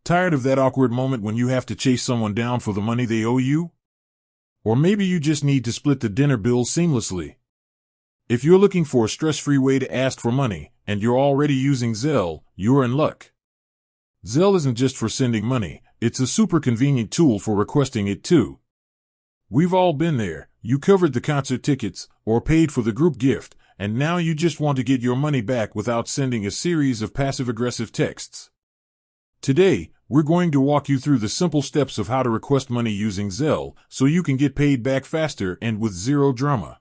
Tired of that awkward moment when you have to chase someone down for the money they owe you? Or maybe you just need to split the dinner bill seamlessly. If you're looking for a stress-free way to ask for money, and you're already using Zelle, you're in luck. Zelle isn't just for sending money, it's a super convenient tool for requesting it too. We've all been there. You covered the concert tickets, or paid for the group gift, and now you just want to get your money back without sending a series of passive-aggressive texts. Today, we're going to walk you through the simple steps of how to request money using Zelle so you can get paid back faster and with zero drama.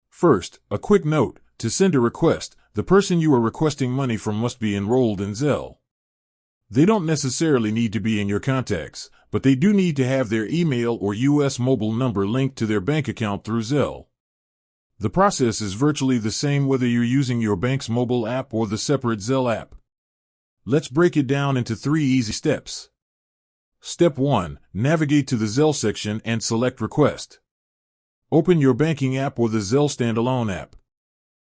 First, a quick note: to send a request, the person you are requesting money from must be enrolled in Zelle. They don't necessarily need to be in your contacts, but they do need to have their email or US mobile number linked to their bank account through Zelle. The process is virtually the same whether you're using your bank's mobile app or the separate Zelle app. Let's break it down into 3 easy steps. Step 1. Navigate to the Zelle section and select Request. Open your banking app or the Zelle standalone app.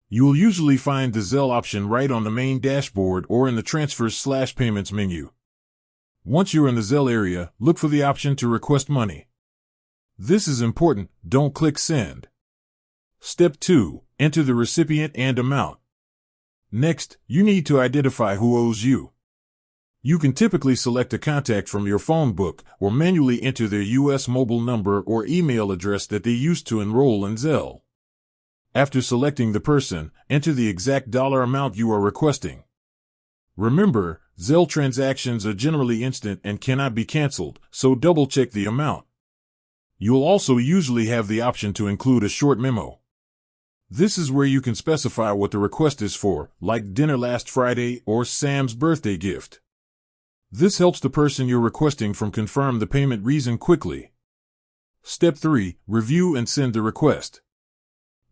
You will usually find the Zelle option right on the main dashboard or in the Transfers/Payments menu. Once you're in the Zelle area, look for the option to request money. This is important, don't click Send. Step 2. Enter the recipient and amount. Next, you need to identify who owes you. You can typically select a contact from your phone book or manually enter their US mobile number or email address that they used to enroll in Zelle. After selecting the person, enter the exact dollar amount you are requesting. Remember, Zelle transactions are generally instant and cannot be canceled, so double-check the amount. You'll also usually have the option to include a short memo. This is where you can specify what the request is for, like dinner last Friday or Sam's birthday gift. This helps the person you're requesting from confirm the payment reason quickly. Step 3. Review and send the request.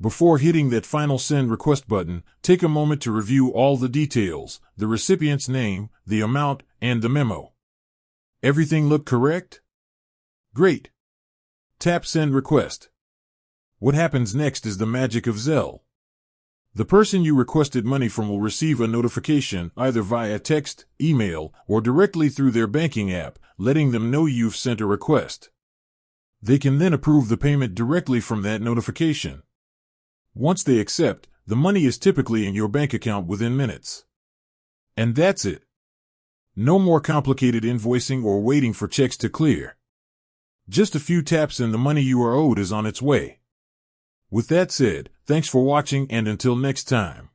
Before hitting that final Send Request button, take a moment to review all the details: the recipient's name, the amount, and the memo. Everything look correct? Great. Tap Send Request. What happens next is the magic of Zelle. The person you requested money from will receive a notification either via text, email, or directly through their banking app, letting them know you've sent a request. They can then approve the payment directly from that notification. Once they accept, the money is typically in your bank account within minutes. And that's it. No more complicated invoicing or waiting for checks to clear. Just a few taps and the money you are owed is on its way. With that said, thanks for watching, and until next time.